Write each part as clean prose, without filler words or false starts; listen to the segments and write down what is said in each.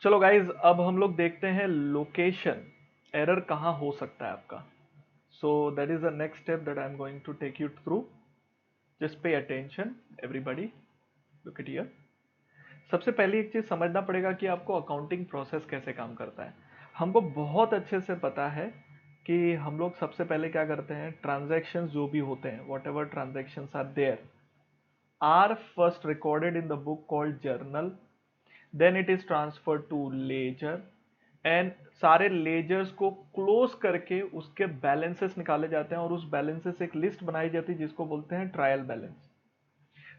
चलो गाइज, अब हम लोग देखते हैं लोकेशन एरर कहाँ हो सकता है आपका। So that is the next step that I am going to take you through. Just pay attention everybody, look it here. सबसे पहली एक चीज समझना पड़ेगा कि आपको अकाउंटिंग प्रोसेस कैसे काम करता है। हमको बहुत अच्छे से पता है कि हम लोग सबसे पहले क्या करते हैं, ट्रांजैक्शंस जो भी होते हैं, whatever transactions are there are first recorded in the book called journal, then it is transfer to ledger, and सारे लेजर्स को क्लोज करके उसके बैलेंसेस निकाले जाते हैं और उस बैलेंसेस से एक लिस्ट बनाई जाती है जिसको बोलते हैं ट्रायल बैलेंस,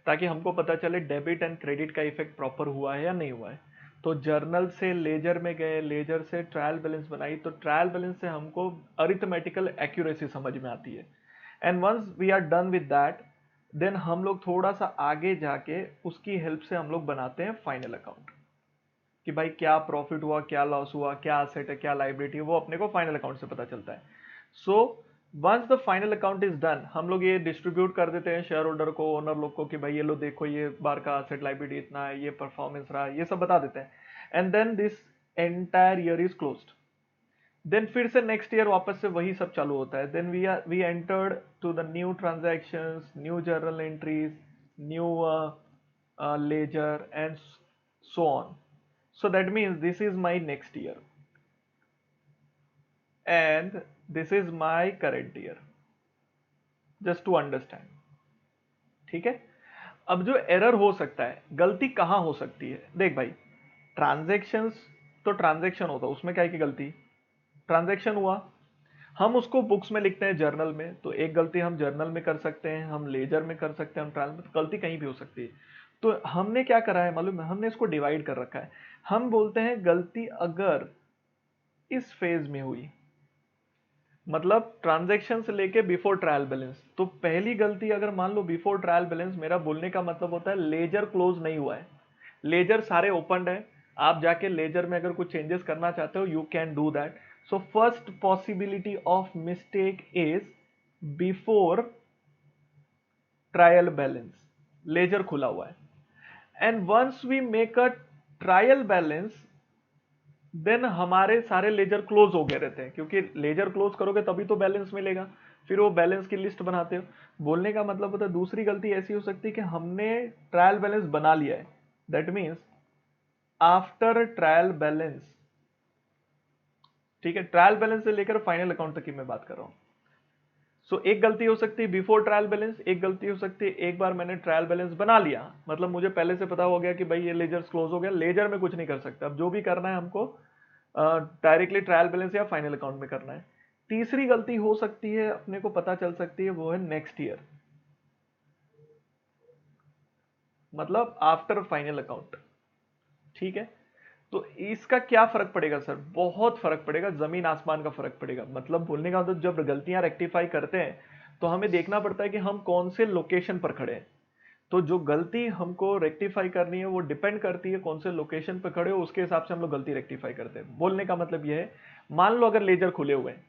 ताकि हमको पता चले डेबिट एंड क्रेडिट का इफेक्ट प्रॉपर हुआ है या नहीं हुआ है। तो जर्नल से लेजर में गए, लेजर से ट्रायल बैलेंस बनाई, तो ट्रायल बैलेंस से हमको अरिथमेटिकल एक्यूरेसी समझ में आती है। And once we are done with that, then हम लोग थोड़ा सा आगे जाके उसकी हेल्प से हम लोग बनाते हैं फाइनल अकाउंट, कि भाई क्या प्रॉफिट हुआ, क्या लॉस हुआ, क्या असेट है, क्या लाइबिलिटी है, वो अपने को फाइनल अकाउंट से पता चलता है। So once the final account is done, हम लोग ये डिस्ट्रीब्यूट कर देते हैं शेयर होल्डर को, ओनर लोग को, कि भाई ये लो देखो, ये बार का असेट लाइबिलिटी इतना है, ये परफॉर्मेंस रहा, ये सब बता देते हैं। And then this entire year is closed. Then फिर से नेक्स्ट ईयर वापस से वही सब चालू होता है। Then we entered to the new transactions, new journal entries, new ledger and so on. So that means this is my next year and this is my current year, just to understand. ठीक है। अब जो error हो सकता है, गलती कहां हो सकती है, देख भाई, ट्रांजैक्शंस तो ट्रांजैक्शन होता है, उसमें क्या है कि गलती, ट्रांजैक्शन हुआ, हम उसको बुक्स में लिखते हैं जर्नल में, तो एक गलती हम जर्नल में कर सकते हैं, हम लेजर में कर सकते हैं, हम ट्रायल में, तो गलती कहीं भी हो सकती है। तो हमने क्या करा है मालूम है, हमने इसको डिवाइड कर रखा है। हम बोलते हैं गलती अगर इस फेज में हुई, मतलब ट्रांजैक्शन से लेके बिफोर ट्रायल बैलेंस, तो पहली गलती अगर मान लो बिफोर ट्रायल बैलेंस, मेरा बोलने का मतलब होता है लेजर क्लोज नहीं हुआ है, लेजर सारे ओपन है, आप जाके लेजर में अगर कुछ चेंजेस करना चाहते हो you can do that. So first possibility of mistake is before trial balance, ledger खुला हुआ है। And once we make a trial balance, then हमारे सारे लेजर क्लोज हो गए रहते हैं, क्योंकि लेजर क्लोज करोगे तभी तो बैलेंस मिलेगा, फिर वो बैलेंस की लिस्ट बनाते हो। बोलने का मतलब होता है दूसरी गलती ऐसी हो सकती है कि हमने ट्रायल बैलेंस बना लिया है, that means after trial balance, ठीक है, ट्रायल बैलेंस से लेकर फाइनल अकाउंट तक की मैं बात कर रहा हूं। सो एक गलती हो सकती है बिफोर ट्रायल बैलेंस, एक गलती हो सकती है एक बार मैंने ट्रायल बैलेंस बना लिया, मतलब मुझे पहले से पता हो गया कि भाई ये लेजर क्लोज हो गया, लेजर में कुछ नहीं कर सकता, अब जो भी करना है हमको डायरेक्टली ट्रायल बैलेंस या फाइनल अकाउंट में करना है। तीसरी गलती हो सकती है, अपने को पता चल सकती है, वो है नेक्स्ट ईयर, मतलब आफ्टर फाइनल अकाउंट। ठीक है। तो इसका क्या फर्क पड़ेगा सर, बहुत फर्क पड़ेगा, जमीन आसमान का फर्क पड़ेगा। मतलब बोलने का मतलब जब गलतियां रेक्टिफाई करते हैं तो हमें देखना पड़ता है कि हम कौन से लोकेशन पर खड़े हैं। तो जो गलती हमको रेक्टिफाई करनी है वो डिपेंड करती है कौन से लोकेशन पर खड़े हो, उसके हिसाब से हम लोग गलती रेक्टिफाई करते हैं। बोलने का मतलब यह है, मान लो अगर लेजर खुले हुए हैं,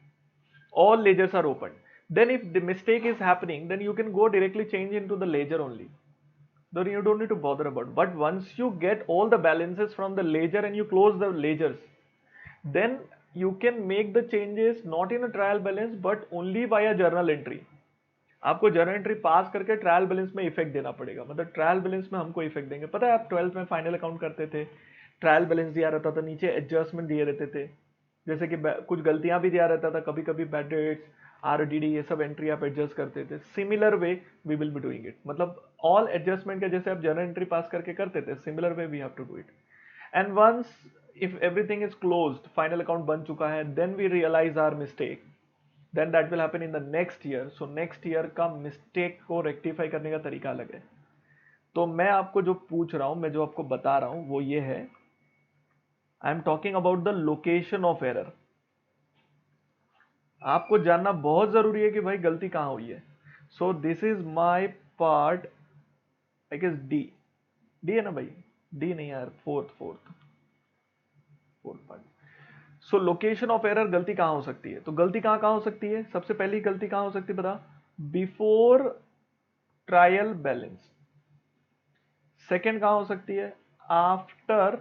all ledgers are open, then if the mistake is happening, then you can go directly change into the ledger only, then you don't need to bother about. But once you get all the balances from the ledger and you close the ledgers, then you can make the changes not in a trial balance but only via journal entry. आपको journal entry pass करके trial balance में effect देना पड़ेगा, मतलब trial balance में हमको effect देंगे। पता है आप 12th में फाइनल अकाउंट करते थे, ट्रायल बैलेंस दिया रहता था, नीचे एडजस्टमेंट दिए रहते थे, जैसे कि कुछ गलतियां भी दिया रहता था, कभी कभी बैड डेट्स, आरडीडी, ये सब एंट्री आप एडजस्ट करते थे। Similar way we will be doing it, मतलब ऑल एडजस्टमेंट के जैसे आप जर्नल एंट्री पास करके करते थे, similar way we have to do it. And once if everything is closed, final account बन चुका है, then we realise our mistake, then that will happen in the next year. So next year का mistake को rectify करने का तरीका अलग है। तो मैं आपको जो पूछ रहा हूं, मैं जो आपको बता रहा हूं वो ये है, I am talking about the location of error. आपको जानना बहुत जरूरी है कि भाई गलती कहां हुई है। So this is my part, I guess D, D है ना भाई, डी नहीं यार, fourth fourth fourth part. So location of error, गलती कहां हो सकती है, तो गलती कहां कहां हो सकती है, सबसे पहली गलती कहां हो सकती है बता, बिफोर ट्रायल बैलेंस। सेकेंड कहां हो सकती है, आफ्टर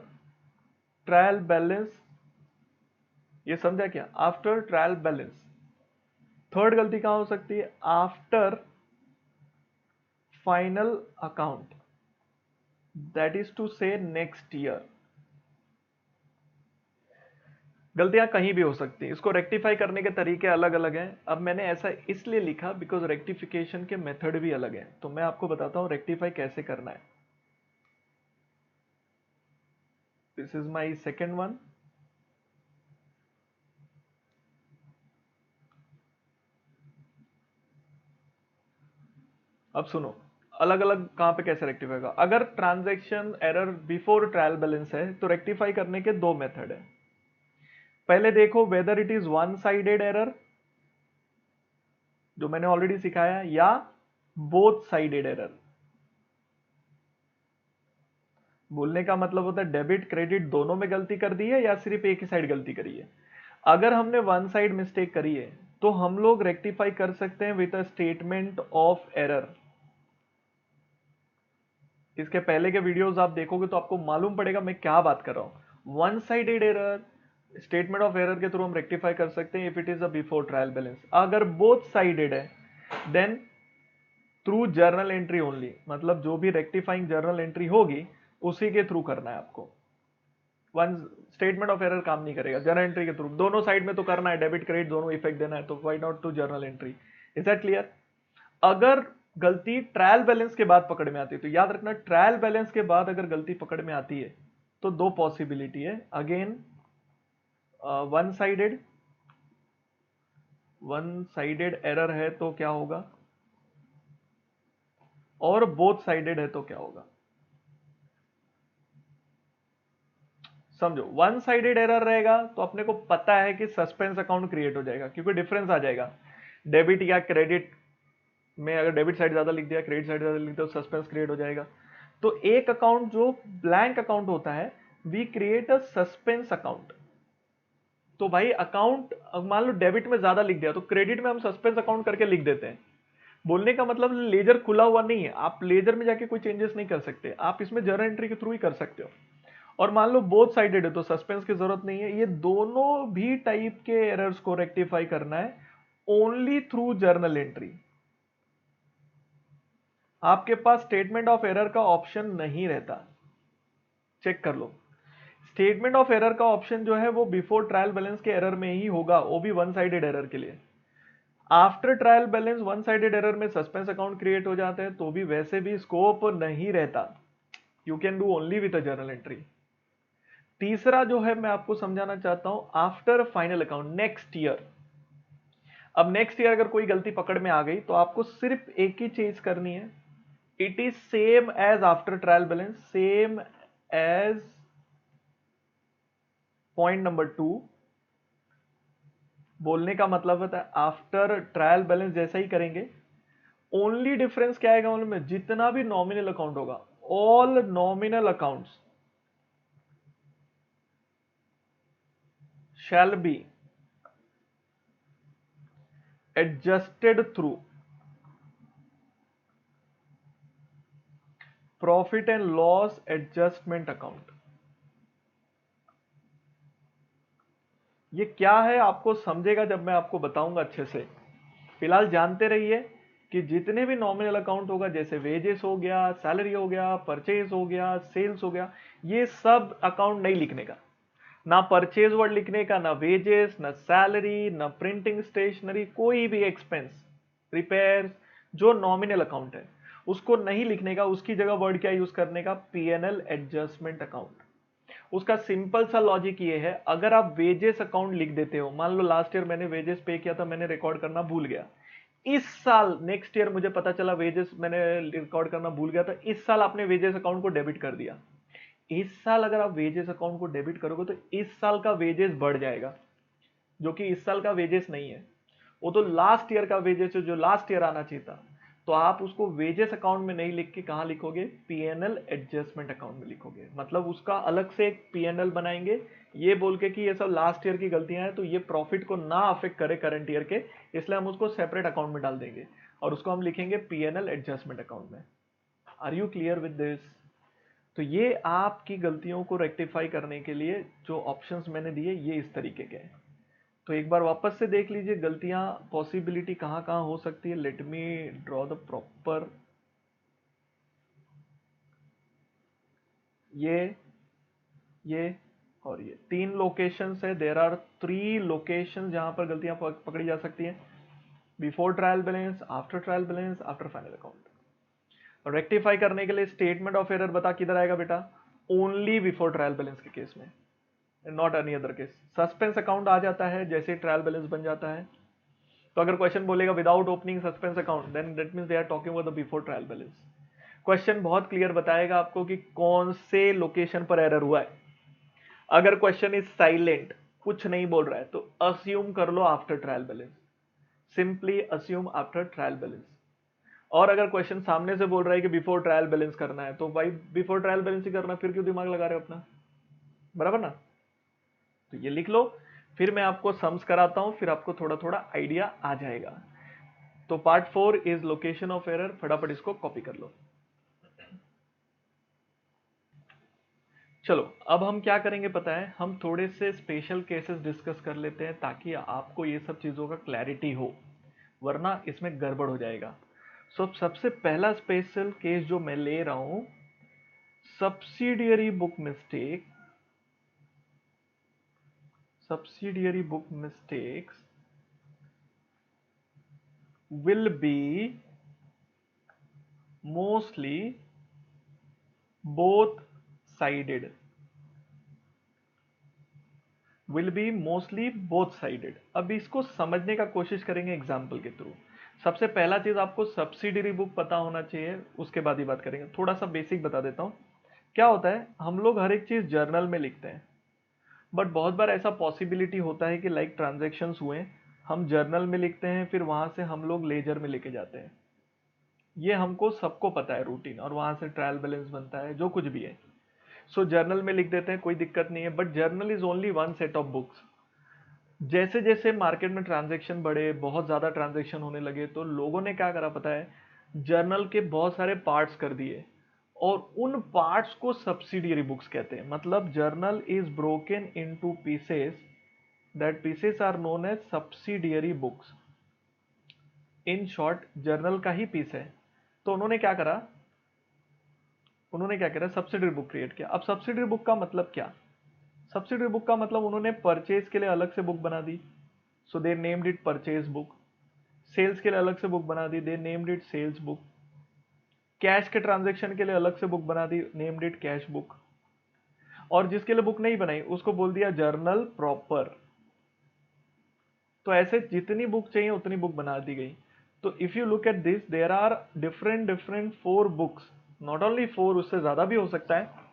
ट्रायल बैलेंस, ये समझा क्या? After trial balance. थर्ड गलती कहां हो सकती है? After final account, that is to say next year. गलतियां कहीं भी हो सकती हैं, इसको रेक्टिफाई करने के तरीके अलग अलग हैं। अब मैंने ऐसा इसलिए लिखा बिकॉज रेक्टिफिकेशन के मेथड भी अलग हैं, तो मैं आपको बताता हूं रेक्टिफाई कैसे करना है। This is my second one. अब सुनो, अलग अलग कहां पे कैसे रेक्टिफाई होगा। अगर transaction error before trial balance है तो रेक्टिफाई करने के दो मेथड है। पहले देखो whether it is one sided error, जो मैंने ऑलरेडी सिखाया, या बोथ साइडेड एरर। बोलने का मतलब होता है डेबिट क्रेडिट दोनों में गलती कर दी है या सिर्फ एक ही साइड गलती करी है। अगर हमने वन साइड मिस्टेक करी है तो हम लोग रेक्टिफाई कर सकते हैं with a statement of error. इसके पहले के वीडियोस आप देखोगे तो आपको मालूम पड़ेगा मैं क्या बात कर रहा हूं। One sided error statement of error के थ्रू हम रेक्टिफाई कर सकते हैं if it is a before trial balance. अगर बोथ साइडेड है then through journal entry only, मतलब जो भी रेक्टिफाइंग जर्नल एंट्री होगी उसी के थ्रू करना है आपको। वन स्टेटमेंट ऑफ एरर काम नहीं करेगा, जर्नल एंट्री के थ्रू। दोनों साइड में तो करना है, डेबिट क्रेडिट दोनों इफेक्ट देना है, तो why not to journal entry. Is that clear? अगर गलती ट्रायल बैलेंस के बाद पकड़ में आती है तो याद रखना, ट्रायल बैलेंस के बाद अगर गलती पकड़ में आती है तो दो पॉसिबिलिटी है। अगेन वन साइडेड एरर है तो क्या होगा, और बोथ साइडेड है तो क्या होगा। समझो, वन साइडेड एरर रहेगा तो अपने को पता है कि सस्पेंस अकाउंट क्रिएट हो जाएगा, क्योंकि डिफरेंस आ जाएगा डेबिट या क्रेडिट में। अगर डेबिट साइड ज्यादा लिख दिया, क्रेडिट साइड ज्यादा लिख दिया, तो सस्पेंस क्रिएट हो जाएगा। तो एक अकाउंट जो ब्लैंक अकाउंट होता है, we create a suspense account. तो भाई अकाउंट मान लो डेबिट में ज्यादा लिख दिया तो क्रेडिट में हम सस्पेंस अकाउंट करके लिख देते हैं। बोलने का मतलब लेजर खुला हुआ नहीं है, आप लेजर में जाके कोई चेंजेस नहीं कर सकते, आप इसमें जर्नल एंट्री के थ्रू ही कर सकते हो। और मान लो बोथ साइडेड है तो सस्पेंस की जरूरत नहीं है। ये दोनों भी टाइप के एरर्स को रेक्टिफाई करना है ओनली थ्रू जर्नल एंट्री। आपके पास स्टेटमेंट ऑफ एरर का ऑप्शन नहीं रहता, चेक कर लो। स्टेटमेंट ऑफ एरर का ऑप्शन जो है वो बिफोर ट्रायल बैलेंस के एरर में ही होगा, वो भी वन साइडेड एरर के लिए। After trial balance one sided error में सस्पेंस अकाउंट क्रिएट हो जाते हैं तो भी वैसे भी स्कोप नहीं रहता, you can do only with a journal entry. तीसरा जो है मैं आपको समझाना चाहता हूं, after final account next year. अब नेक्स्ट ईयर अगर कोई गलती पकड़ में आ गई तो आपको सिर्फ एक ही चीज करनी है, it is same as after trial balance, same as point number 2। बोलने का मतलब होता है आफ्टर ट्रायल बैलेंस जैसा ही करेंगे। ओनली डिफरेंस क्या आएगा मालूम है? जितना भी नॉमिनल अकाउंट होगा, all nominal accounts shall be adjusted through profit and loss adjustment account. ये क्या है आपको समझेगा जब मैं आपको बताऊंगा अच्छे से। फिलहाल जानते रहिए कि जितने भी नॉमिनल अकाउंट होगा, जैसे वेजेस हो गया, सैलरी हो गया, परचेज हो गया, सेल्स हो गया, ये सब अकाउंट नहीं लिखने का। ना परचेज वर्ड लिखने का, ना वेजेस, ना सैलरी, ना प्रिंटिंग स्टेशनरी, कोई भी एक्सपेंस, रिपेयर, जो नॉमिनल अकाउंट है उसको नहीं लिखने का। उसकी जगह वर्ड क्या यूज करने का? PNL adjustment account. उसका सिंपल सा लॉजिक ये है, अगर आप वेजेस अकाउंट लिख देते हो, मान लो लास्ट ईयर मैंने वेजेस पे किया था, मैंने रिकॉर्ड करना भूल गया, इस साल नेक्स्ट ईयर मुझे पता चला वेजेस मैंने रिकॉर्ड करना भूल गया था, इस साल आपने वेजेस अकाउंट को डेबिट कर दिया। इस साल अगर आप वेजेस अकाउंट को डेबिट करोगे तो इस साल का वेजेस बढ़ जाएगा, जो कि इस साल का वेजेस नहीं है, वो तो लास्ट ईयर का वेजेस है जो लास्ट ईयर आना चाहिए था। तो आप उसको वेजेस अकाउंट में नहीं लिख के कहां लिखोगे? पीएनएल एडजस्टमेंट अकाउंट में लिखोगे। मतलब उसका अलग से एक पीएनएल बनाएंगे, ये बोल के कि ये सब लास्ट ईयर की गलतियां हैं तो ये प्रॉफिट को ना अफेक्ट करे करंट ईयर के, इसलिए हम उसको सेपरेट अकाउंट में डाल देंगे और उसको हम लिखेंगे पीएनएल एडजस्टमेंट अकाउंट में। Are you clear with this? तो ये आपकी गलतियों को रेक्टिफाई करने के लिए जो ऑप्शंस मैंने दिए ये इस तरीके के हैं। तो एक बार वापस से देख लीजिए गलतियां पॉसिबिलिटी कहाँ कहाँ हो सकती है। Let me draw the proper, ये और ये 3 लोकेशंस है। देयर आर 3 लोकेशन जहां पर गलतियां पकड़ी जा सकती हैं। Before trial balance, after trial balance, after final account. Rectify करने के लिए स्टेटमेंट ऑफ एरर बता किधर आएगा बेटा, ओनली बिफोर ट्रायल बैलेंस के केस में, not any other case. Suspense account आ जाता है जैसे ट्रायल बैलेंस बन जाता है। तो अगर क्वेश्चन बोलेगा without opening suspense account, then that means they are talking about the before trial balance. Question बहुत क्लियर बताएगा आपको कि कौन से लोकेशन पर एरर हुआ है। अगर क्वेश्चन इज साइलेंट, कुछ नहीं बोल रहा है, तो अस्यूम कर लो after trial balance, simply assume after trial balance. और अगर क्वेश्चन सामने से बोल रहा है कि बिफोर ट्रायल बैलेंस करना है, तो भाई बिफोर ट्रायल बैलेंस ही करना, फिर क्यों दिमाग लगा रहे हो अपना, बराबर ना। तो ये लिख लो, फिर मैं आपको सम्स कराता हूं, फिर आपको थोड़ा थोड़ा आइडिया आ जाएगा। तो part 4 is location of error, फटाफट इसको कॉपी कर लो। चलो अब हम क्या करेंगे पता है, हम थोड़े से स्पेशल केसेस डिस्कस कर लेते हैं ताकि आपको ये सब चीजों का क्लैरिटी हो, वरना इसमें गड़बड़ हो जाएगा। सो सबसे पहला स्पेशल केस जो मैं ले रहा हूं, subsidiary book mistake, subsidiary book mistakes will be mostly both sided, will be mostly both sided। अब इसको समझने का कोशिश करेंगे एग्जाम्पल के थ्रू। सबसे पहला चीज आपको सब्सिडियरी बुक पता होना चाहिए, उसके बाद ही बात करेंगे। थोड़ा सा बेसिक बता देता हूं। क्या होता है, हम लोग हर एक चीज जर्नल में लिखते हैं, बट बहुत बार ऐसा पॉसिबिलिटी होता है कि लाइक ट्रांजैक्शंस हुए, हम जर्नल में लिखते हैं, फिर वहां से हम लोग लेजर में लेके जाते हैं। ये हमको सबको पता है रूटीन, और वहां से ट्रायल बैलेंस बनता है, जो कुछ भी है। सो जर्नल में लिख देते हैं, कोई दिक्कत नहीं है, but journal is only one set of books. जैसे जैसे मार्केट में ट्रांजैक्शन बढ़े, बहुत ज्यादा ट्रांजैक्शन होने लगे, तो लोगों ने क्या करा पता है, जर्नल के बहुत सारे पार्ट्स कर दिए, और उन पार्ट्स को सब्सिडियरी बुक्स कहते हैं। मतलब journal is broken into pieces, that pieces are known as subsidiary books. In short journal का ही पीस है। तो उन्होंने क्या करा, सब्सिडरी बुक क्रिएट किया। अब सब्सिडरी बुक का मतलब क्या, सब्सिडरी बुक का मतलब उन्होंने परचेज के लिए अलग से बुक बना दी, so they named it purchase book. Sales के लिए अलग से बुक बना दी, they named it sales book. Cash के ट्रांजेक्शन के लिए अलग से बुक बना दी, नेम्ड इट कैश बुक। और जिसके लिए बुक नहीं बनाई उसको बोल दिया जर्नल प्रॉपर। तो ऐसे जितनी बुक चाहिए उतनी बुक बना दी गई। तो if you look at this, there are different different 4 books, not only 4, उससे ज्यादा भी हो सकता है।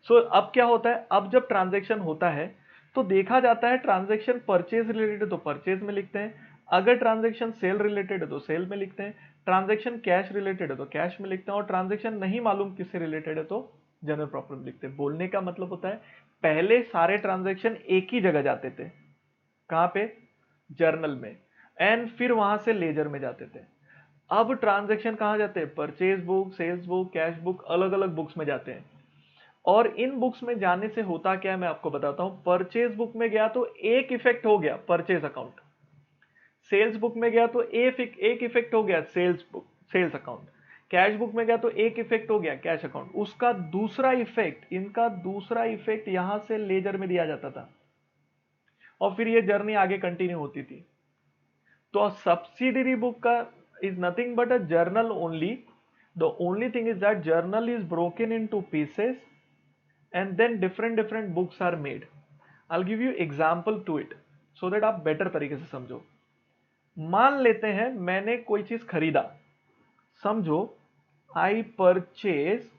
सो अब क्या होता है, अब जब ट्रांजैक्शन होता है तो देखा जाता है, ट्रांजैक्शन परचेज रिलेटेड है तो परचेज में लिखते हैं, अगर ट्रांजैक्शन सेल रिलेटेड है तो सेल में लिखते हैं, ट्रांजैक्शन कैश रिलेटेड है तो कैश में लिखते हैं, और ट्रांजैक्शन नहीं मालूम किससे रिलेटेड है तो जनरल प्रॉफिट में लिखते हैं। बोलने का मतलब होता है, पहले सारे ट्रांजैक्शन एक ही जगह जाते थे, कहां पे, जर्नल में, एंड फिर वहां से लेजर में जाते थे। अब ट्रांजैक्शन कहां जाते हैं, purchase book, sales book, cash book, अलग अलग बुक्स में जाते हैं। और इन बुक्स में जाने से होता क्या है मैं आपको बताता हूं। परचेज बुक में गया तो एक इफेक्ट हो गया, परचेज अकाउंट। सेल्स बुक में गया तो एक इफेक्ट हो गया, sales book, sales account. Cash book में गया तो एक इफेक्ट हो गया, कैश अकाउंट। उसका दूसरा इफेक्ट, इनका दूसरा इफेक्ट यहां से लेजर में दिया जाता था, और फिर ये जर्नी आगे कंटिन्यू होती थी। तो सब्सिडियरी बुक का is nothing but a journal only. The only thing is that journal is broken into pieces and then different books are made. I'll give you example to it so that आप better तरीके से समझो। मान लेते हैं मैंने कोई चीज खरीदा, समझो आई परचेज,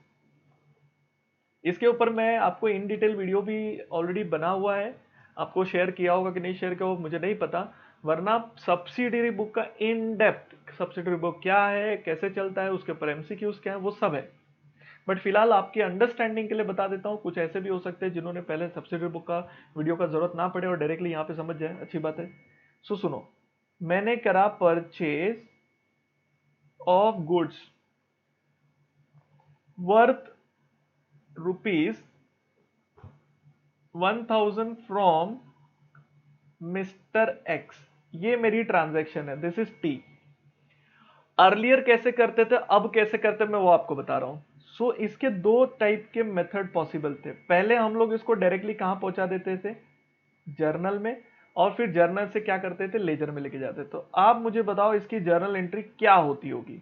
इसके ऊपर मैं आपको इन डिटेल वीडियो भी ऑलरेडी बना हुआ है, आपको शेयर किया होगा कि नहीं शेयर किया होगा मुझे नहीं पता, वरना सब्सिडियरी बुक का इन डेप्थ, सब्सिडियरी बुक क्या है, कैसे चलता है, उसके ऊपर एमसीक्यूज क्या है, वो सब है। बट फिलहाल आपकी अंडरस्टैंडिंग के लिए बता देता हूं, कुछ ऐसे भी हो सकते हैं जिन्होंने पहले सब्सिडियरी बुक का वीडियो का जरूरत ना पड़े और डायरेक्टली यहां पे समझ जाए, अच्छी बात है। सो सुनो, मैंने करा purchase of goods worth rupees 1000 from mister x, ये मेरी ट्रांजैक्शन है, दिस इज टी। अर्लियर कैसे करते थे, अब कैसे करते मैं वो आपको बता रहा हूं। सो इसके दो टाइप के मेथड पॉसिबल थे। पहले हम लोग इसको डायरेक्टली कहां पहुंचा देते थे, जर्नल में, और फिर जर्नल से क्या करते थे, लेजर में लेके जाते। तो आप मुझे बताओ इसकी जर्नल एंट्री क्या होती होगी,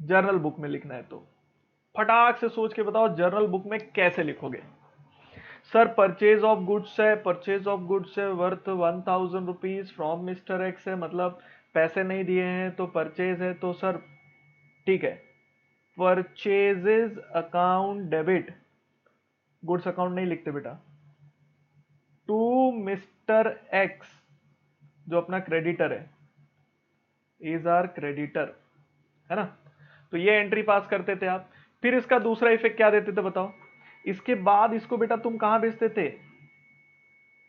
जर्नल बुक में लिखना है तो फटाक से सोच के बताओ जर्नल बुक में कैसे लिखोगे। सर परचेज ऑफ गुड्स है, परचेज ऑफ गुड्स है worth 1000 rupees from mister x है, मतलब पैसे नहीं दिए हैं तो परचेज है, तो सर ठीक है, purchases account debit, goods account नहीं लिखते बेटा, टू मिस्टर एक्स जो अपना क्रेडिटर है, इज आर क्रेडिटर, है ना। तो ये एंट्री पास करते थे आप। फिर इसका दूसरा इफेक्ट क्या देते थे बताओ, इसके बाद इसको बेटा तुम कहां भेजते थे,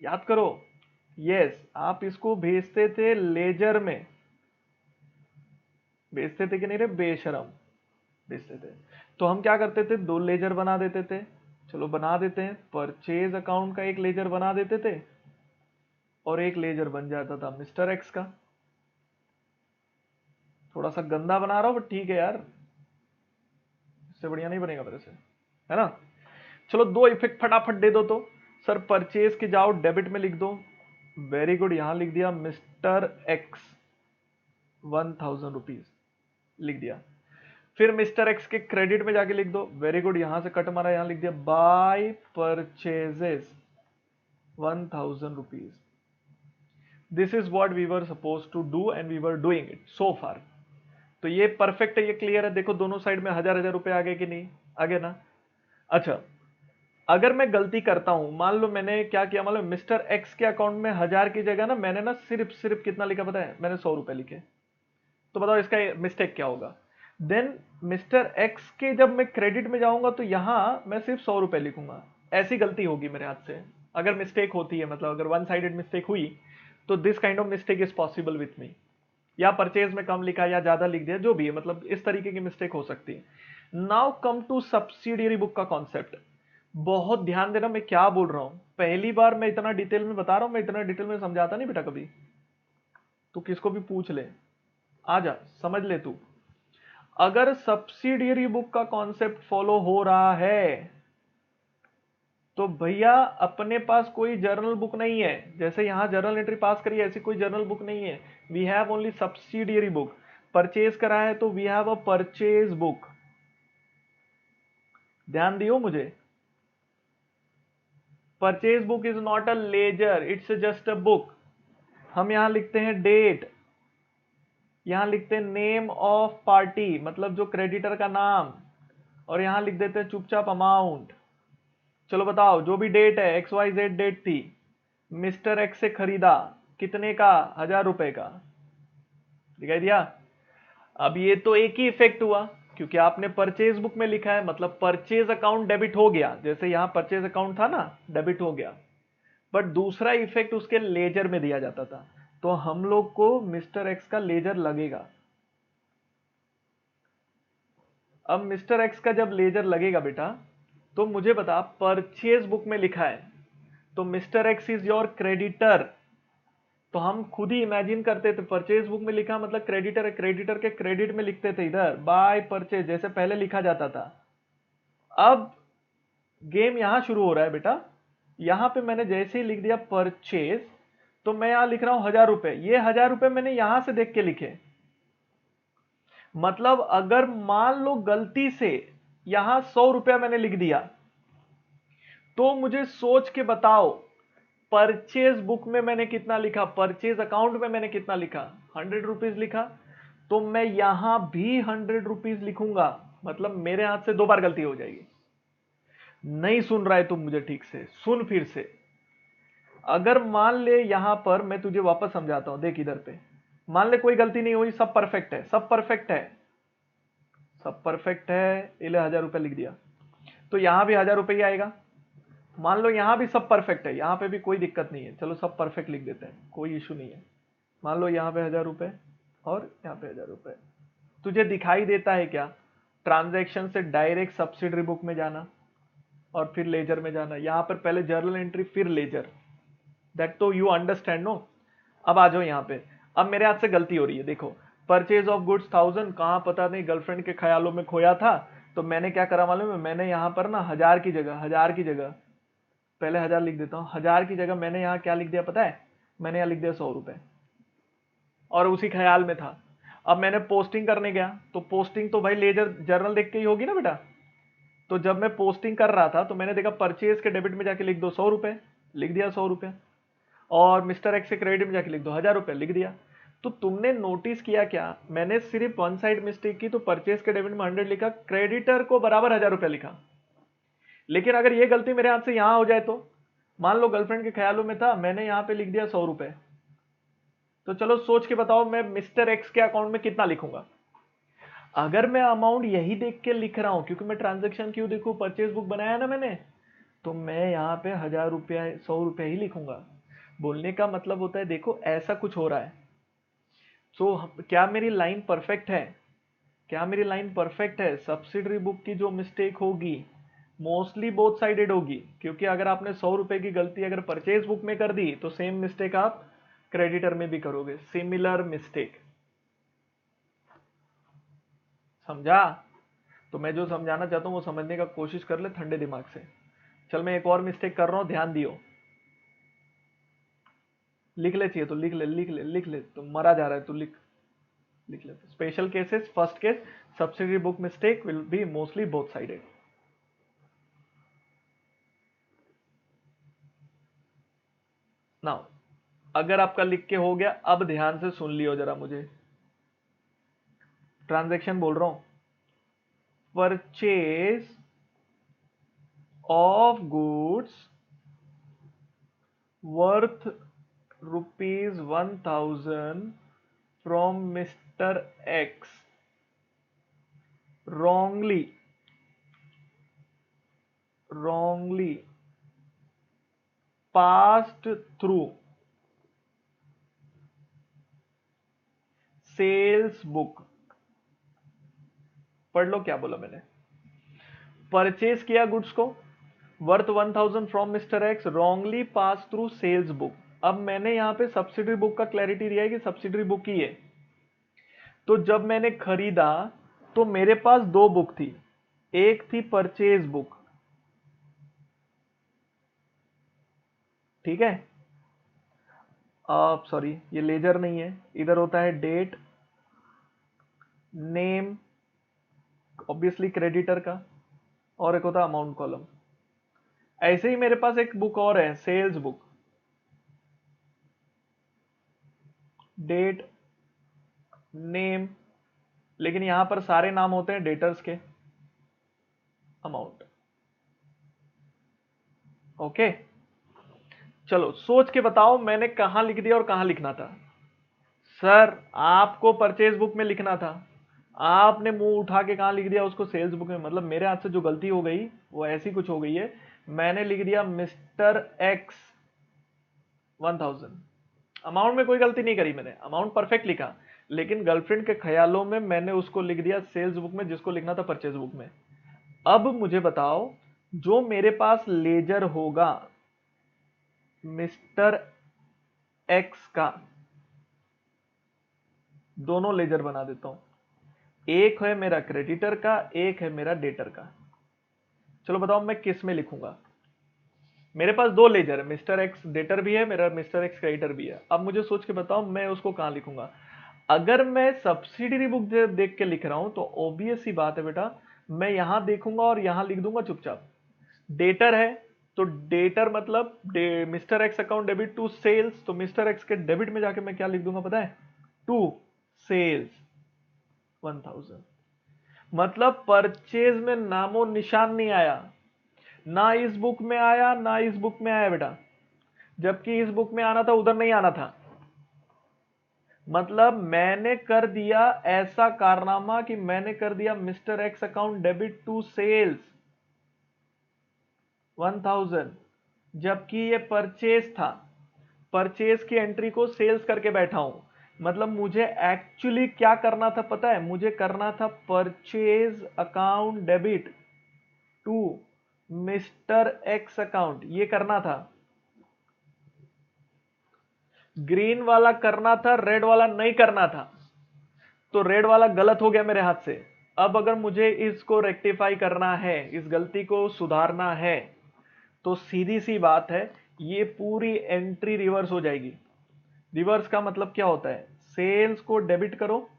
याद करो, यस आप इसको भेजते थे लेजर में, भेजते थे कि नहीं रे बेशरम, भेजते थे। तो हम क्या करते थे, दो लेजर बना देते थे, चलो बना देते हैं, परचेज अकाउंट का एक लेजर बना देते थे और एक लेजर बन जाता था मिस्टर एक्स का। थोड़ा सा गंदा बना रहा हूं बट ठीक है यार, इससे बढ़िया नहीं बनेगा मेरे से, है ना। चलो दो इफेक्ट फटाफट दे दो तो। सर परचेज के जाओ डेबिट में लिख दो, वेरी गुड, यहां लिख दिया मिस्टर एक्स 1000 रुपीज लिख दिया। फिर मिस्टर एक्स के क्रेडिट में जाके लिख दो, वेरी गुड, यहां से कट मारा, यहां लिख दिया by purchases 1000 rupees. This is what we were suppose to do and we were doing it so far. तो ये परफेक्ट है, ये क्लियर है, देखो दोनों साइड में हजार हजार रुपए आ गए कि नहीं, आ गए ना। अच्छा, अगर मैं गलती करता हूं, मान लो मैंने क्या किया, मान लो मिस्टर एक्स के अकाउंट में 1000 की जगह ना मैंने ना सिर्फ सिर्फ कितना लिखा पता है, मैंने 100 रुपए लिखे, तो बताओ इसका मिस्टेक क्या होगा। देन मिस्टर एक्स के जब मैं क्रेडिट में जाऊंगा तो यहां मैं सिर्फ 100 रुपए लिखूंगा, ऐसी गलती होगी मेरे हाथ से। अगर मिस्टेक होती है, मतलब अगर वन साइडेड मिस्टेक हुई, तो this kind of mistake is possible with me. या परचेज में कम लिखा या ज्यादा लिख दिया, जो भी है, मतलब इस तरीके की मिस्टेक हो सकती है। Now come to subsidiary book का कॉन्सेप्ट। बहुत ध्यान देना मैं क्या बोल रहा हूं, पहली बार मैं इतना डिटेल में बता रहा हूं, मैं इतना डिटेल में समझाता नहीं बेटा कभी, तो किसको भी पूछ ले, आ जा समझ ले तू। अगर सब्सिडियरी बुक का कॉन्सेप्ट फॉलो हो रहा है तो भैया अपने पास कोई जर्नल बुक नहीं है, जैसे यहां जर्नल एंट्री पास करी ऐसी कोई जर्नल बुक नहीं है, we have only subsidiary book. Purchase करा है तो we have a purchase book, ध्यान दियो मुझे, purchase book is not a ledger, it's just a book. हम यहां लिखते हैं डेट, यहां लिखते हैं नेम ऑफ पार्टी, मतलब जो क्रेडिटर का नाम, और यहां लिख देते हैं चुपचाप अमाउंट। चलो बताओ, जो भी डेट है एक्स वाई जेड डेट थी, मिस्टर एक्स से खरीदा, कितने का, 1000 रुपए का, दिखाई दिया। अब ये तो एक ही इफेक्ट हुआ, क्योंकि आपने परचेज बुक में लिखा है, मतलब परचेज अकाउंट डेबिट हो गया, जैसे यहां परचेज अकाउंट था ना, डेबिट हो गया। बट दूसरा इफेक्ट उसके लेजर में दिया जाता था, तो हम लोग को मिस्टर एक्स का लेजर लगेगा। अब मिस्टर एक्स का जब लेजर लगेगा बेटा, तो मुझे बता, परचेज बुक में लिखा है तो mister x is your creditor, तो हम खुद ही इमेजिन करते थे, परचेज बुक में लिखा मतलब क्रेडिटर है, क्रेडिटर के क्रेडिट में लिखते थे इधर बाय परचेज, जैसे पहले लिखा जाता था। अब गेम यहां शुरू हो रहा है बेटा, यहां पे मैंने जैसे ही लिख दिया परचेज, तो मैं यहां लिख रहा हूं 1000 रुपए, ये 1000 रुपए मैंने यहां से देख के लिखे। मतलब अगर मान लो गलती से यहां 100 रुपया मैंने लिख दिया, तो मुझे सोच के बताओ परचेज बुक में मैंने कितना लिखा, परचेज अकाउंट में मैंने कितना लिखा, 100 रुपीज लिखा, तो मैं यहां भी 100 रुपीज लिखूंगा, मतलब मेरे हाथ से दो बार गलती हो जाएगी। नहीं सुन रहा है तुम मुझे ठीक से, सुन फिर से। अगर मान ले यहां पर, मैं तुझे वापस समझाता हूं, देख इधर पे, मान ले कोई गलती नहीं हुई, सब परफेक्ट है, सब परफेक्ट है, सब परफेक्ट है, इले 1000 रुपए लिख दिया, तो यहां भी 1000 रुपए ही आएगा। मान लो यहां भी सब परफेक्ट है, यहां पे भी कोई दिक्कत नहीं है, चलो सब परफेक्ट लिख देते हैं, कोई इशू नहीं है। मान लो यहां पे 1000 रुपए और यहां पे 1000 रुपए, तुझे दिखाई देता है क्या, ट्रांजैक्शन से डायरेक्ट सब्सिडरी बुक में जाना और फिर लेजर में जाना। यहां पर पहले जर्नल एंट्री फिर लेजर, दैट तो यू अंडरस्टैंड नो। अब आ जाओ यहाँ पे। अब मेरे हाथ से गलती हो रही है, देखो परचेज ऑफ गुड्स 1000, कहाँ पता नहीं गर्लफ्रेंड के ख्यालों में खोया था, तो मैंने क्या करा मालूम है, मैंने यहाँ पर ना 1000 की जगह, 1000 की जगह पहले 1000 लिख देता हूँ, 1000 की जगह मैंने यहाँ क्या लिख दिया पता है, मैंने यहाँ लिख दिया 100 रुपए, और उसी ख्याल में था। अब मैंने पोस्टिंग करने गया, तो पोस्टिंग तो भाई लेजर जर्नल देख के ही होगी ना बेटा। तो जब मैं पोस्टिंग कर रहा था तो मैंने देखा परचेज के डेबिट में जाके लिख दो 100 रुपए, लिख दिया 100 रुपए, और मिस्टर एक्स के क्रेडिट में जाके लिख दो 1000 रुपए, लिख दिया। तो तुमने नोटिस किया क्या, मैंने सिर्फ वन साइड मिस्टेक की, तो परचेज के डेबिट में 100 लिखा, क्रेडिटर को बराबर 1000 रुपए लिखा। लेकिन अगर ये गलती मेरे हाथ से यहां हो जाए, तो मान लो गर्लफ्रेंड के ख्यालों में था, मैंने यहां पे लिख दिया 100 रुपए, तो चलो सोच के बताओ मैं मिस्टर एक्स के अकाउंट में कितना लिखूंगा। अगर मैं अमाउंट यही देख के लिख रहा हूं, क्योंकि मैं ट्रांजेक्शन क्यों देखू, परचेज बुक बनाया ना मैंने, तो मैं यहाँ पे 1000 रुपया 100 रुपया ही लिखूंगा। बोलने का मतलब होता है देखो ऐसा कुछ हो रहा है। सो क्या मेरी लाइन परफेक्ट है, क्या मेरी लाइन परफेक्ट है। सब्सिडरी बुक की जो मिस्टेक होगी मोस्टली बोथ साइडेड होगी, क्योंकि अगर आपने 100 रुपए की गलती अगर परचेज बुक में कर दी, तो सेम मिस्टेक आप क्रेडिटर में भी करोगे, सिमिलर मिस्टेक। समझा। तो मैं जो समझाना चाहता हूं वो समझने का कोशिश कर ले ठंडे दिमाग से। चल मैं एक और मिस्टेक कर रहा हूं, ध्यान दियो। लिख ले, चाहिए तो लिख ले, लिख ले, लिख ले, तो मरा जा रहा है, तू लिख, लिख ले। Special cases, first case, subsidiary book mistake will be mostly both sided. Now अगर आपका लिख के हो गया, अब ध्यान से सुन लियो जरा मुझे, ट्रांजैक्शन बोल रहा हूं। Purchase of goods worth ₹1000 from mister X wrongly passed through sales book. पढ़ लो क्या बोला मैंने। परचेज किया गुड्स को worth 1000 from mister X, wrongly pass through sales book. अब मैंने यहां पे सब्सिडरी बुक का क्लैरिटी दिया है कि सब्सिडरी बुक ही है। तो जब मैंने खरीदा तो मेरे पास दो बुक थी, एक थी परचेज बुक, ठीक है। अब सॉरी ये लेजर नहीं है, इधर होता है डेट, नेम ऑब्वियसली क्रेडिटर का, और एक होता है अमाउंट कॉलम। ऐसे ही मेरे पास एक बुक और है, सेल्स बुक, डेट, नेम, लेकिन यहां पर सारे नाम होते हैं डेटर्स के, अमाउंट। ओके, चलो सोच के बताओ मैंने कहां लिख दिया और कहां लिखना था। सर आपको परचेज बुक में लिखना था, आपने मुंह उठा के कहां लिख दिया उसको सेल्स बुक में। मतलब मेरे हाथ से जो गलती हो गई वो ऐसी कुछ हो गई है, मैंने लिख दिया मिस्टर एक्स 1000। अमाउंट में कोई गलती नहीं करी मैंने, अमाउंट परफेक्ट लिखा, लेकिन गर्लफ्रेंड के ख्यालों में मैंने उसको लिख दिया सेल्स बुक में, जिसको लिखना था परचेज बुक में। अब मुझे बताओ जो मेरे पास लेजर होगा मिस्टर एक्स का, दोनों लेजर बना देता हूं, एक है मेरा क्रेडिटर का, एक है मेरा डेटर का। चलो बताओ मैं किस में लिखूंगा। मेरे पास दो लेजर है, मिस्टर एक्स डेटर भी है, मेरा मिस्टर एक्स क्रेडिटर भी है। अब मुझे सोच के बताओ मैं उसको कहां लिखूंगा। अगर मैं सब्सिडरी बुक देख के लिख रहा हूं तो ऑब्वियस सी बात है बेटा, मैं यहां देखूंगा और यहां लिख दूंगा चुपचाप। डेटर है तो डेटर मतलब mister X account debit to sales, तो मिस्टर एक्स के डेबिट में जाके मैं क्या लिख दूंगा पता है, टू सेल्स 1000। मतलब परचेज में नामो निशान नहीं आया, ना इस बुक में आया ना इस बुक में आया बेटा, जबकि इस बुक में आना था उधर नहीं आना था। मतलब मैंने कर दिया ऐसा कारनामा कि मैंने कर दिया mister X account debit to sales 1000, जबकि ये परचेज था, परचेज की एंट्री को सेल्स करके बैठा हूं। मतलब मुझे एक्चुअली क्या करना था पता है, मुझे करना था purchase account debit to mister X account, ये करना था। ग्रीन वाला करना था, रेड वाला नहीं करना था, तो रेड वाला गलत हो गया मेरे हाथ से। अब अगर मुझे इसको रेक्टिफाई करना है, इस गलती को सुधारना है, तो सीधी सी बात है, ये पूरी एंट्री रिवर्स हो जाएगी। रिवर्स का मतलब क्या होता है, सेल्स को डेबिट करो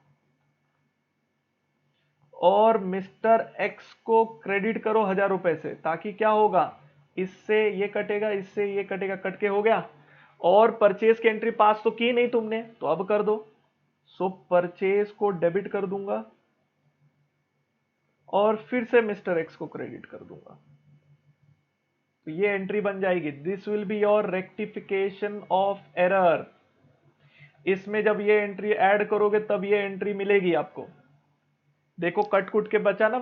और मिस्टर एक्स को क्रेडिट करो 1000 रुपए से, ताकि क्या होगा, इससे ये कटेगा, इससे ये कटेगा, कट के हो गया। और परचेज की एंट्री पास तो की नहीं तुमने, तो अब कर दो। सो परचेज को डेबिट कर दूंगा और फिर से मिस्टर एक्स को क्रेडिट कर दूंगा, तो ये एंट्री बन जाएगी। This will be your rectification of error. इसमें जब ये एंट्री ऐड करोगे तब ये एंट्री मिलेगी आपको। देखो कट कुट के बचा ना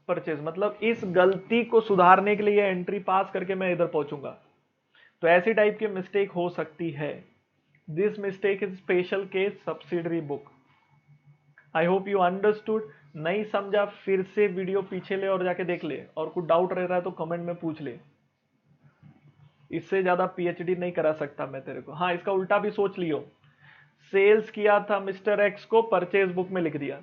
परचेज, मतलब इस गलती को सुधारने के लिए एंट्री पास करके मैं इधर पहुंचूंगा। तो ऐसी टाइप की मिस्टेक हो सकती है। This mistake is special case subsidiary book. I hope you understood. नहीं समझा फिर से वीडियो पीछे ले और जाके देख ले, और कुछ डाउट रह रहा है तो कमेंट में पूछ ले। इससे ज्यादा पीएचडी नहीं करा सकता मैं तेरे को। हाँ, इसका उल्टा भी सोच लियो। सेल्स किया था मिस्टर एक्स को, परचेज बुक में लिख दिया,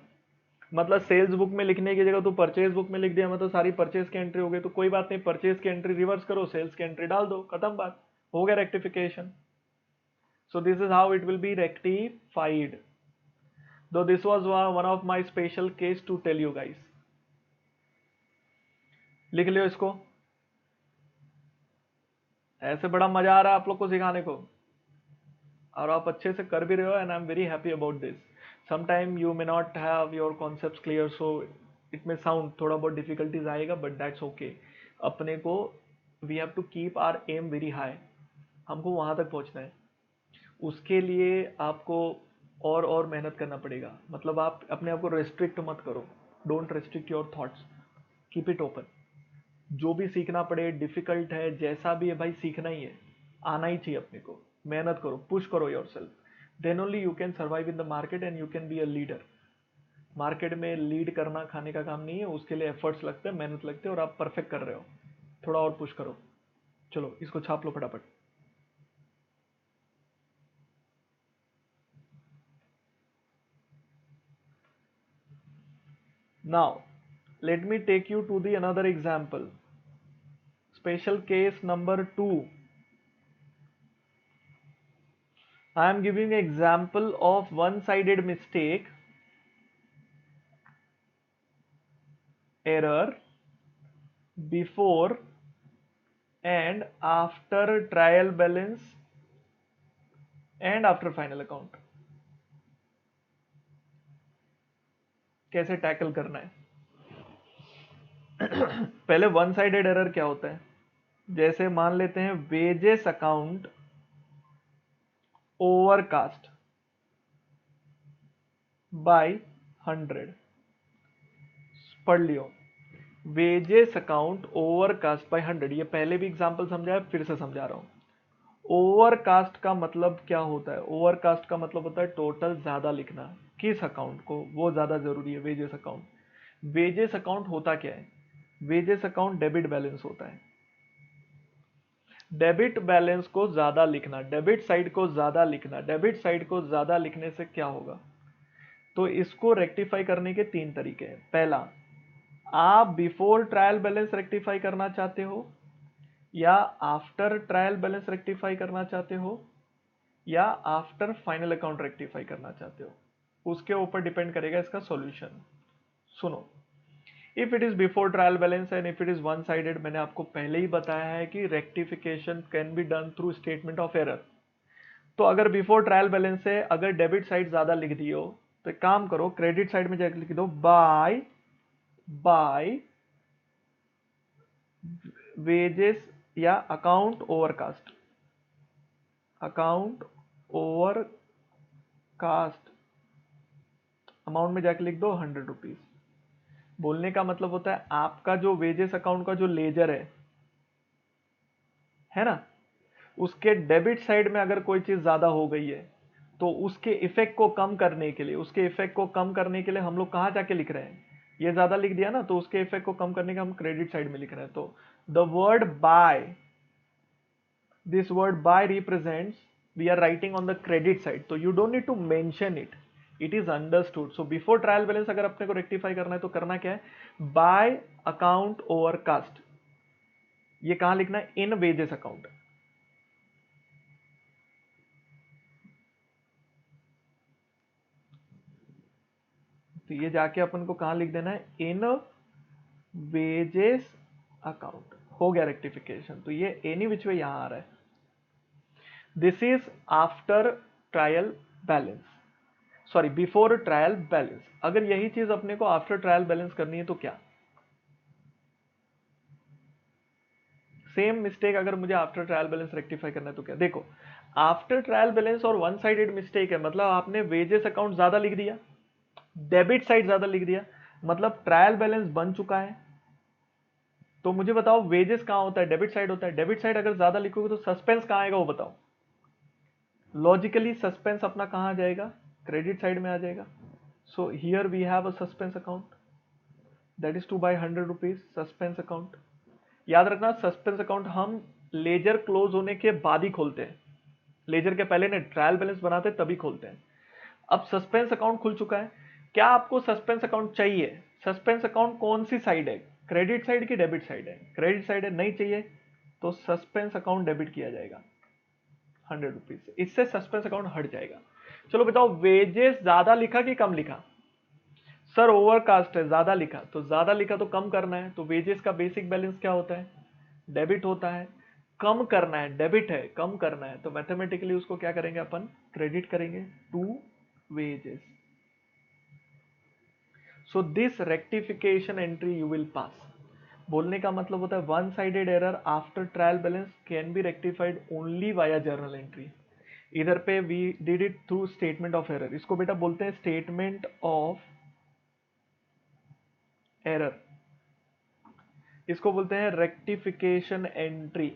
मतलब सेल्स बुक में लिखने की जगह तू परचेज बुक में लिख दिया, मतलब सारी परचेज की एंट्री हो गई। तो कोई बात नहीं, परचेज की एंट्री रिवर्स करो, सेल्स की एंट्री डाल दो, खत्म बात, हो गया rectification. So this is how it will be rectified, though this was one of my special case to tell you guys. लिख लियो इसको। ऐसे बड़ा मजा आ रहा है आप लोग को सिखाने को, और आप अच्छे से कर भी रहे हो, and I am very happy about this. Sometime you may not have your concepts clear, so it may sound थोड़ा बहुत डिफिकल्टीज आएगा, बट दैट्स ओके। अपने को we have to keep our aim very high, हमको वहां तक पहुंचना है। उसके लिए आपको और मेहनत करना पड़ेगा। मतलब आप अपने आप को रेस्ट्रिक्ट मत करो, don't restrict your thoughts, keep it open. जो भी सीखना पड़े, डिफिकल्ट है जैसा भी है भाई, सीखना ही है, आना ही चाहिए अपने को। मेहनत करो, पुश करो yourself, then only you can survive in the market and you can be a leader. Market में लीड करना खाने का काम नहीं है, उसके लिए एफर्ट्स लगते हैं, मेहनत लगती है, और आप परफेक्ट कर रहे हो। थोड़ा और पुश करो। चलो इसको छाप लो फटाफट। Now let me take you to the another example, special case number 2। I am giving an example of one-sided mistake, error before and after trial balance and after final account। कैसे tackle करना है। पहले one sided error क्या होता है, जैसे मान लेते हैं वेजेस अकाउंट ओवरकास्ट बाय 100। पढ़ लियो, वेजेस अकाउंट ओवरकास्ट बाय 100। ये पहले भी एग्जांपल समझाया, फिर से समझा रहा हूं। ओवरकास्ट का मतलब क्या होता है, ओवरकास्ट का मतलब होता है टोटल ज्यादा लिखना, किस अकाउंट को, वो ज्यादा जरूरी है। वेजेस अकाउंट, वेजेस अकाउंट होता क्या है, वेजेस अकाउंट डेबिट बैलेंस होता है। डेबिट बैलेंस को ज्यादा लिखना, डेबिट साइड को ज्यादा लिखना, डेबिट साइड को ज्यादा लिखने से क्या होगा। तो इसको रेक्टिफाई करने के 3 तरीके हैं। पहला, आप बिफोर ट्रायल बैलेंस रेक्टिफाई करना चाहते हो, या आफ्टर ट्रायल बैलेंस रेक्टिफाई करना चाहते हो, या आफ्टर फाइनल अकाउंट रेक्टिफाई करना चाहते हो, उसके ऊपर डिपेंड करेगा इसका सॉल्यूशन। सुनो, if it is before trial balance and if it is one sided, मैंने आपको पहले ही बताया है कि rectification can be done through statement of error. तो अगर बिफोर ट्रायल बैलेंस है, अगर डेबिट साइड ज्यादा लिख दियो, तो एक काम करो, क्रेडिट साइड में जाकर लिख दो बाय वेजेस या account overcast, account overcast amount में जाके लिख दो 100 रुपीज। बोलने का मतलब होता है आपका जो वेजेस अकाउंट का जो लेजर है ना, उसके डेबिट साइड में अगर कोई चीज ज्यादा हो गई है, तो उसके इफेक्ट को कम करने के लिए, उसके इफेक्ट को कम करने के लिए हम लोग कहाँ जाके लिख रहे हैं, ये ज्यादा लिख दिया ना, तो उसके इफेक्ट को कम करने का हम क्रेडिट साइड में लिख रहे हैं। तो the word by, this word buy represents, we are writing on the credit side, so you don't need to mention it, it is understood. So before trial balance अगर अपने को रेक्टिफाई करना है तो करना क्या है, buy account over cost, ये कहां लिखना है, इन वेजेस अकाउंट। तो ये जाके अपन को कहां लिख देना है, इन वेजेस अकाउंट, हो गया रेक्टिफिकेशन। तो ये एनी विच वे यहां आ रहा है। This is after trial balance, sorry before trial balance. अगर यही चीज अपने को आफ्टर ट्रायल बैलेंस करनी है तो क्या, सेम मिस्टेक अगर मुझे आफ्टर ट्रायल बैलेंस रेक्टिफाई करना है तो क्या, देखो आफ्टर ट्रायल बैलेंस और वन साइडेड मिस्टेक है, मतलब आपने वेजेस अकाउंट ज्यादा लिख दिया, डेबिट साइड ज्यादा लिख दिया, मतलब ट्रायल बैलेंस बन चुका है। तो मुझे बताओ वेजेस कहां होता है, डेबिट साइड होता है, डेबिट साइड अगर ज्यादा लिखोगे तो सस्पेंस कहां आएगा वो बताओ, लॉजिकली सस्पेंस अपना कहां आ जाएगा, क्रेडिट साइड में आ जाएगा। So here we have a suspense account, that is to by 100 rupees suspense account. याद रखना सस्पेंस अकाउंट हम लेजर क्लोज होने के बाद ही खोलते हैं, लेजर के पहले ने ट्रायल बैलेंस बनाते हैं तभी खोलते हैं। अब सस्पेंस अकाउंट खुल चुका है, क्या आपको सस्पेंस अकाउंट चाहिए, सस्पेंस अकाउंट कौन सी साइड है, क्रेडिट साइड की डेबिट साइड है, क्रेडिट साइड है, नहीं चाहिए तो सस्पेंस अकाउंट डेबिट किया जाएगा 100 रुपीज से, इससे सस्पेंस अकाउंट हट जाएगा। चलो बताओ वेजेस ज्यादा लिखा कि कम लिखा, सर ओवरकास्ट है ज्यादा लिखा, तो ज्यादा लिखा तो कम करना है, तो वेजेस का बेसिक बैलेंस क्या होता है, डेबिट होता है, कम करना है, डेबिट है कम करना है, तो मैथमेटिकली उसको क्या करेंगे अपन, क्रेडिट करेंगे to wages. So this rectification entry you will pass. बोलने का मतलब होता है one sided error after trial balance can be rectified only via journal entry. इधर पे we did it through statement of error, इसको बेटा बोलते हैं स्टेटमेंट ऑफ एरर, इसको बोलते हैं rectification entry.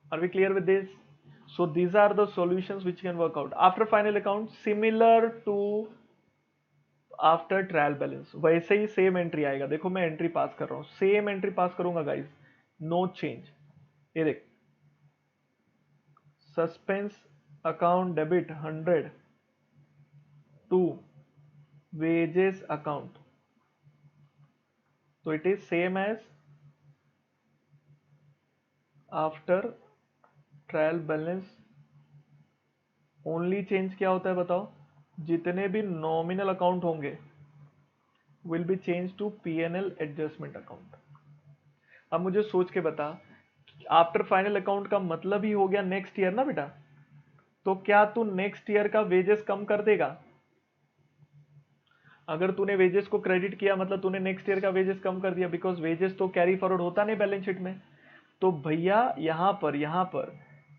Are we clear with this? So these are the solutions which can work out after final account, similar to after trial balance, वैसे ही same entry आएगा। देखो मैं एंट्री पास कर रहा हूं, सेम एंट्री पास करूंगा गाइस, नो चेंज। ये देख, suspense account debit 100 to wages account, तो it is same as after trial balance. Only change क्या होता है बताओ, जितने भी नॉमिनल अकाउंट होंगे will be change to PNL adjustment account. अब मुझे सोच के बता, आफ्टर फाइनल अकाउंट का मतलब ही हो गया नेक्स्ट ईयर ना बेटा, तो क्या तू नेक्स्ट ईयर का वेजेस कम कर देगा, अगर तूने वेजेस को क्रेडिट किया मतलब तूने नेक्स्ट ईयर का वेजेस कम कर दिया, बिकॉज वेजेस तो कैरी फॉरवर्ड होता नहीं बैलेंस शीट में। तो भैया यहां पर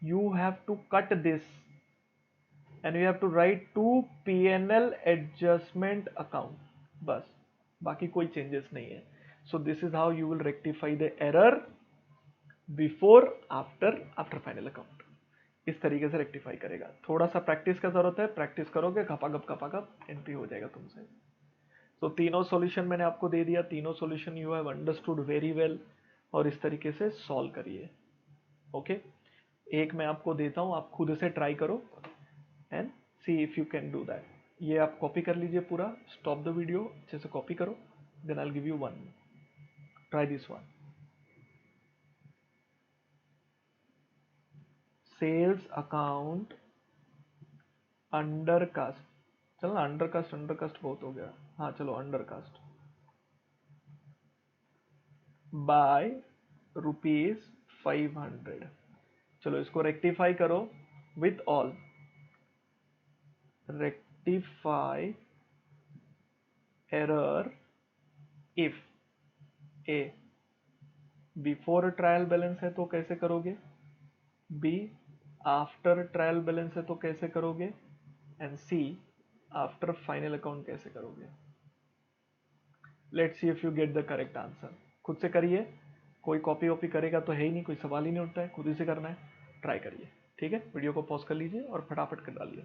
you have to cut this and you have to write to PNL adjustment account, बस, बाकी कोई चेंजेस नहीं है। So this is how you will rectify the error before after final account, इस तरीके से रेक्टिफाई करेगा। थोड़ा सा प्रैक्टिस का जरूरत है, प्रैक्टिस करोगे खपाखप एंट्री हो जाएगा तुमसे। तो तीनों सॉल्यूशन मैंने आपको दे दिया, तीनों solution you have understood very well, और इस तरीके से सॉल्व करिए। ओके, एक मैं आपको देता हूं, आप खुद से ट्राई करो and C if you can do that. ये आप कॉपी कर लीजिए पूरा, स्टॉप द वीडियो, अच्छे से कॉपी करो, then I will give you one, try this one. Sales account undercast, चलो ना अंडरकास्ट बहुत हो गया, हाँ चलो अंडरकास्ट बाय ₹500। चलो इसको रेक्टिफाई करो with all, rectify error if A before trial balance है तो कैसे करोगे, बी आफ्टर ट्रायल बैलेंस है तो कैसे करोगे, and see after final account कैसे करोगे। Let's see if you get the correct answer, खुद से करिए कोई कॉपी वॉपी करेगा तो है ही नहीं, कोई सवाल ही नहीं उठता है, खुद ही से करना है। ट्राई करिए, ठीक है। वीडियो को पॉज कर लीजिए और फटाफट कर डालिए।